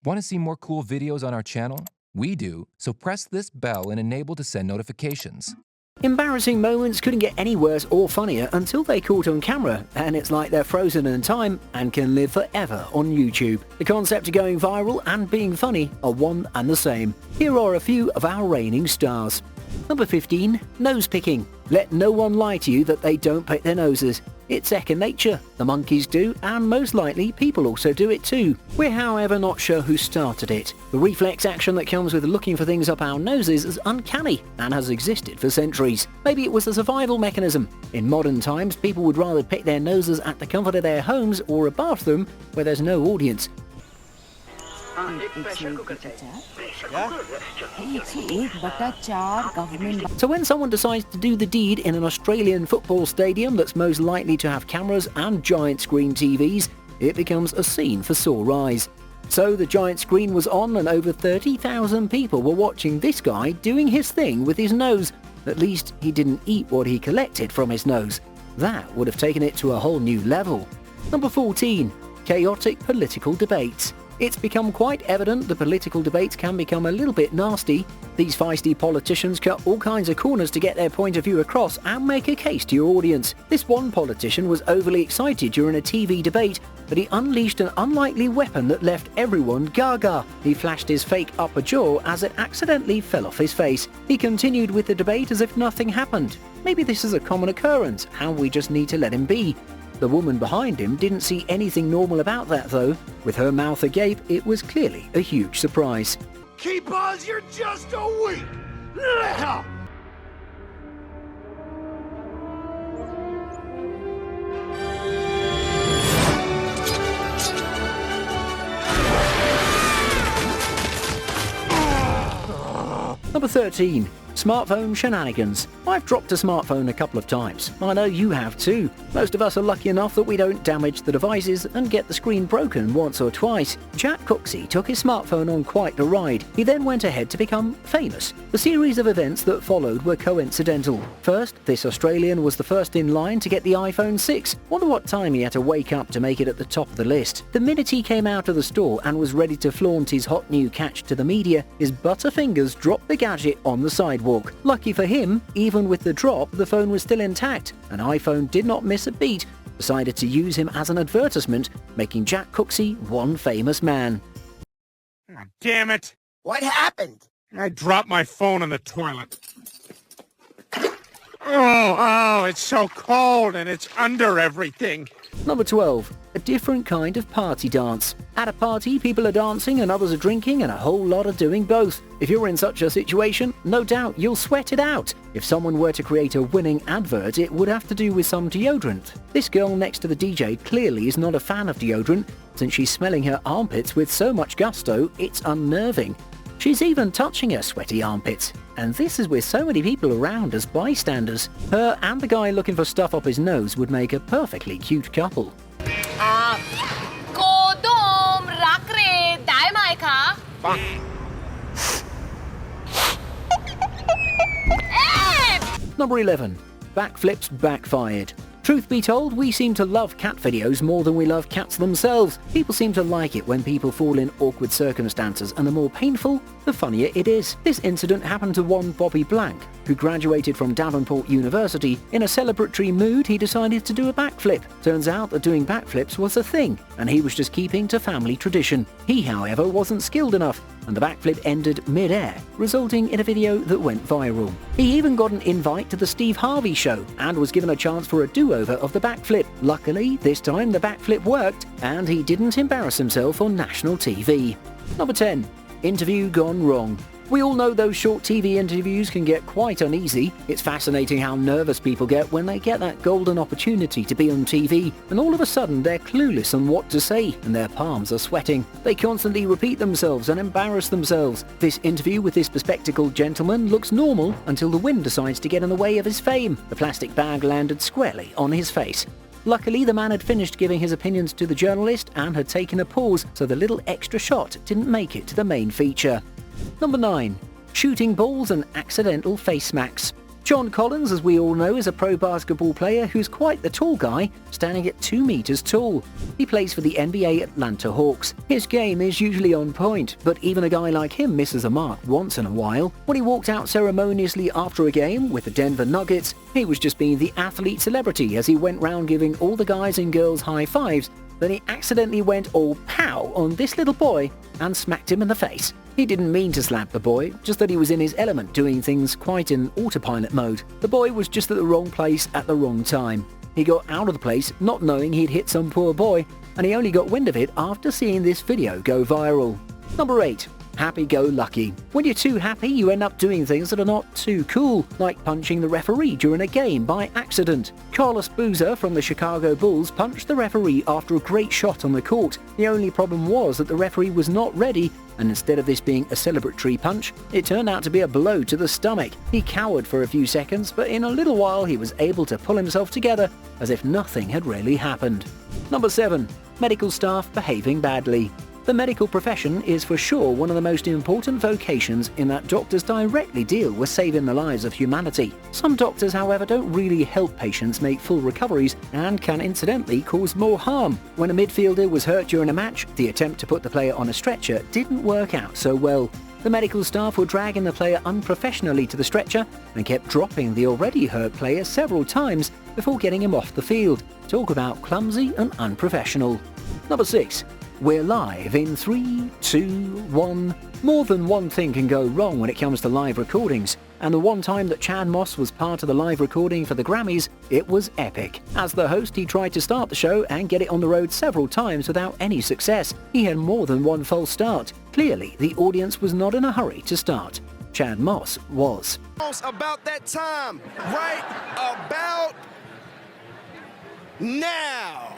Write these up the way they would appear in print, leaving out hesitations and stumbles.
Want to see more cool videos on our channel? We do, so press this bell and enable to send notifications. Embarrassing moments couldn't get any worse or funnier until they caught on camera, and it's like they're frozen in time and can live forever on YouTube. The concept of going viral and being funny are one and the same. Here are a few of our reigning stars. Number 15. Nose picking. Let no one lie to you that they don't pick their noses. It's second nature. The monkeys do, and most likely people also do it too. We're however not sure who started it. The reflex action that comes with looking for things up our noses is uncanny and has existed for centuries. Maybe it was a survival mechanism. In modern times, people would rather pick their noses at the comfort of their homes or a bathroom where there's no audience. So when someone decides to do the deed in an Australian football stadium that's most likely to have cameras and giant screen TVs, it becomes a scene for sore eyes. So the giant screen was on and over 30,000 people were watching this guy doing his thing with his nose. At least he didn't eat what he collected from his nose. That would have taken it to a whole new level. Number 14. Chaotic political debates. It's become quite evident the political debates can become a little bit nasty. These feisty politicians cut all kinds of corners to get their point of view across and make a case to your audience. This one politician was overly excited during a TV debate, but he unleashed an unlikely weapon that left everyone gaga. He flashed his fake upper jaw as it accidentally fell off his face. He continued with the debate as if nothing happened. Maybe this is a common occurrence, and we just need to let him be. The woman behind him didn't see anything normal about that though. With her mouth agape, it was clearly a huge surprise. Keep us, you're just a week! Number 13. Smartphone shenanigans. I've dropped a smartphone a couple of times. I know you have too. Most of us are lucky enough that we don't damage the devices and get the screen broken once or twice. Jack Cooksey took his smartphone on quite the ride. He then went ahead to become famous. The series of events that followed were coincidental. First, this Australian was the first in line to get the iPhone 6. Wonder what time he had to wake up to make it at the top of the list. The minute he came out of the store and was ready to flaunt his hot new catch to the media, his butterfingers dropped the gadget on the sidewalk. Lucky for him, even with the drop, the phone was still intact, and iPhone did not miss a beat, decided to use him as an advertisement, making Jack Cooksey one famous man. Oh, damn it! What happened? I dropped my phone in the toilet. Oh, it's so cold and it's under everything. Number 12. A different kind of party dance. At a party, people are dancing and others are drinking and a whole lot are doing both. If you're in such a situation, no doubt you'll sweat it out. If someone were to create a winning advert, it would have to do with some deodorant. This girl next to the DJ clearly is not a fan of deodorant, since she's smelling her armpits with so much gusto, it's unnerving. She's even touching her sweaty armpits, and this is with so many people around as bystanders. Her and the guy looking for stuff up his nose would make a perfectly cute couple. Number 11. Backflips backfired. Truth be told, we seem to love cat videos more than we love cats themselves. People seem to like it when people fall in awkward circumstances, and the more painful, the funnier it is. This incident happened to one Bobby Blank, who graduated from Davenport University. In a celebratory mood, he decided to do a backflip. Turns out that doing backflips was a thing, and he was just keeping to family tradition. He, however, wasn't skilled enough, and the backflip ended mid-air, resulting in a video that went viral. He even got an invite to the Steve Harvey show and was given a chance for a do-over of the backflip. Luckily, this time the backflip worked and he didn't embarrass himself on national TV. Number 10. Interview gone wrong. We all know those short TV interviews can get quite uneasy. It's fascinating how nervous people get when they get that golden opportunity to be on TV, and all of a sudden they're clueless on what to say and their palms are sweating. They constantly repeat themselves and embarrass themselves. This interview with this bespectacled gentleman looks normal until the wind decides to get in the way of his fame. The plastic bag landed squarely on his face. Luckily, the man had finished giving his opinions to the journalist and had taken a pause, so the little extra shot didn't make it to the main feature. Number 9. Shooting balls and accidental face smacks. John Collins, as we all know, is a pro basketball player who's quite the tall guy, standing at 2 meters tall. He plays for the NBA Atlanta Hawks. His game is usually on point, but even a guy like him misses a mark once in a while. When he walked out ceremoniously after a game with the Denver Nuggets, he was just being the athlete celebrity as he went round giving all the guys and girls high fives. Then he accidentally went all pow on this little boy and smacked him in the face. He didn't mean to slap the boy, just that he was in his element doing things quite in autopilot mode. The boy was just at the wrong place at the wrong time. He got out of the place not knowing he'd hit some poor boy, and he only got wind of it after seeing this video go viral. Number 8. Happy-go-lucky. When you're too happy, you end up doing things that are not too cool, like punching the referee during a game by accident. Carlos Boozer from the Chicago Bulls punched the referee after a great shot on the court. The only problem was that the referee was not ready, and instead of this being a celebratory punch, it turned out to be a blow to the stomach. He cowered for a few seconds, but in a little while he was able to pull himself together as if nothing had really happened. Number 7. Medical staff behaving badly. The medical profession is for sure one of the most important vocations in that doctors directly deal with saving the lives of humanity. Some doctors, however, don't really help patients make full recoveries and can incidentally cause more harm. When a midfielder was hurt during a match, the attempt to put the player on a stretcher didn't work out so well. The medical staff were dragging the player unprofessionally to the stretcher and kept dropping the already hurt player several times before getting him off the field. Talk about clumsy and unprofessional. Number 6. We're live in 3, 2, 1. More than one thing can go wrong when it comes to live recordings, and the one time that Chad Moss was part of the live recording for the Grammys, it was epic. As the host, he tried to start the show and get it on the road several times without any success. He had more than one false start. Clearly, the audience was not in a hurry to start. Chad Moss was. About that time, right about now.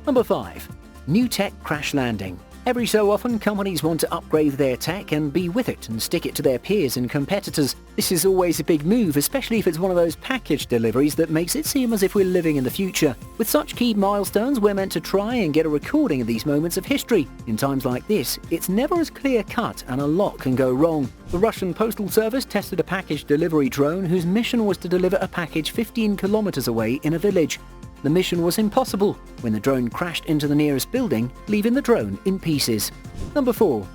Number 5. New tech crash landing. Every so often, companies want to upgrade their tech and be with it and stick it to their peers and competitors. This is always a big move, especially if it's one of those package deliveries that makes it seem as if we're living in the future. With such key milestones, we're meant to try and get a recording of these moments of history. In times like this, it's never as clear-cut and a lot can go wrong. The Russian Postal Service tested a package delivery drone whose mission was to deliver a package 15 kilometers away in a village. The mission was impossible when the drone crashed into the nearest building, leaving the drone in pieces. Number 4.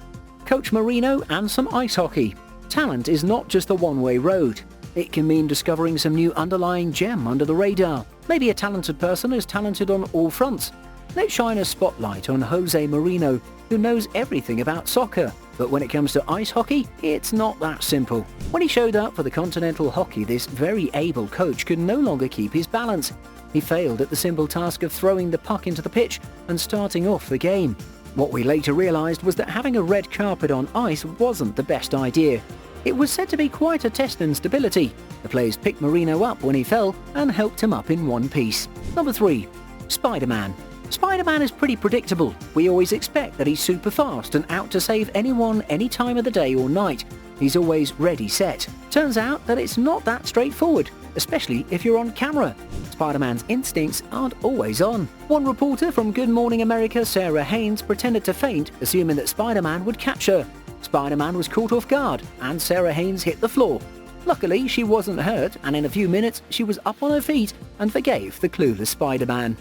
Coach MOURINHO and some ice hockey. Talent is not just a one-way road. It can mean discovering some new underlying gem under the radar. Maybe a talented person is talented on all fronts. Let's shine a spotlight on Jose Mourinho, who knows everything about soccer. But when it comes to ice hockey, it's not that simple. When he showed up for the Continental Hockey, this very able coach could no longer keep his balance. He failed at the simple task of throwing the puck into the pitch and starting off the game. What we later realised was that having a red carpet on ice wasn't the best idea. It was said to be quite a test in stability. The players picked Mourinho up when he fell and helped him up in one piece. Number 3. Spider-Man. Spider-Man is pretty predictable. We always expect that he's super fast and out to save anyone any time of the day or night. He's always ready set. Turns out that it's not that straightforward, especially if you're on camera. Spider-Man's instincts aren't always on. One reporter from Good Morning America, Sarah Haynes, pretended to faint, assuming that Spider-Man would catch her. Spider-Man was caught off guard, and Sarah Haynes hit the floor. Luckily, she wasn't hurt, and in a few minutes, she was up on her feet and forgave the clueless Spider-Man.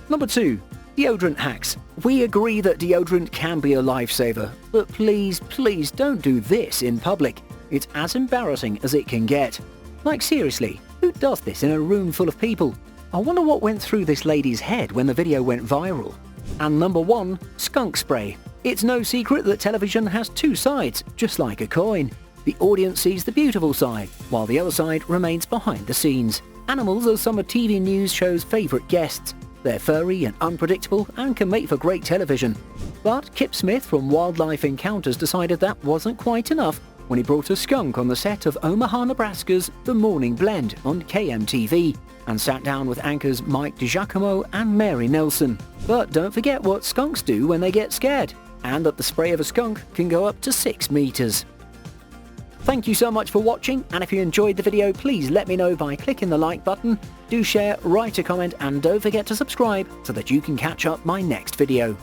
Number 2. Deodorant hacks. We agree that deodorant can be a lifesaver, but please, please don't do this in public. It's as embarrassing as it can get. Like seriously, who does this in a room full of people? I wonder what went through this lady's head when the video went viral. And number 1, skunk spray. It's no secret that television has two sides, just like a coin. The audience sees the beautiful side, while the other side remains behind the scenes. Animals are some of TV news shows' favourite guests. They're furry and unpredictable and can make for great television. But Kip Smith from Wildlife Encounters decided that wasn't quite enough when he brought a skunk on the set of Omaha, Nebraska's The Morning Blend on KMTV and sat down with anchors Mike DiGiacomo and Mary Nelson. But don't forget what skunks do when they get scared, and that the spray of a skunk can go up to 6 meters. Thank you so much for watching, and if you enjoyed the video, please let me know by clicking the like button. Do share, write a comment, and don't forget to subscribe so that you can catch up my next video.